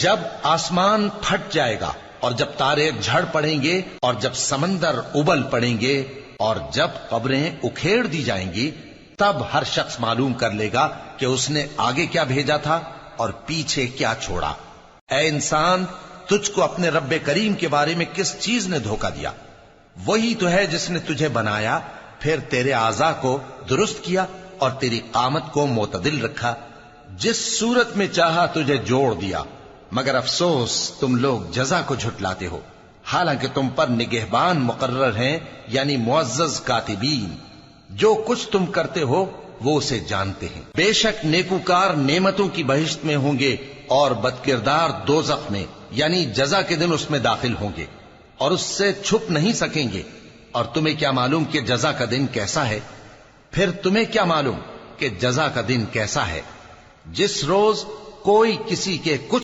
جب آسمان پھٹ جائے گا اور جب تارے جھڑ پڑیں گے اور جب سمندر ابل پڑیں گے اور جب قبریں اکھیڑ دی جائیں گی، تب ہر شخص معلوم کر لے گا کہ اس نے آگے کیا بھیجا تھا اور پیچھے کیا چھوڑا۔ اے انسان، تجھ کو اپنے رب کریم کے بارے میں کس چیز نے دھوکہ دیا؟ وہی تو ہے جس نے تجھے بنایا، پھر تیرے اعضاء کو درست کیا اور تیری قامت کو معتدل رکھا، جس صورت میں چاہا تجھے جوڑ دیا، مگر افسوس تم لوگ جزا کو جھٹلاتے ہو، حالانکہ تم پر نگہبان مقرر ہیں، یعنی معزز کاتبین۔ جو کچھ تم کرتے ہو وہ اسے جانتے ہیں۔ بے شک نیکوکار نعمتوں کی بہشت میں ہوں گے اور بدکردار دوزخ میں، یعنی جزا کے دن اس میں داخل ہوں گے اور اس سے چھپ نہیں سکیں گے۔ اور تمہیں کیا معلوم کہ جزا کا دن کیسا ہے؟ پھر تمہیں کیا معلوم کہ جزا کا دن کیسا ہے؟ جس روز کوئی کسی کے کچھ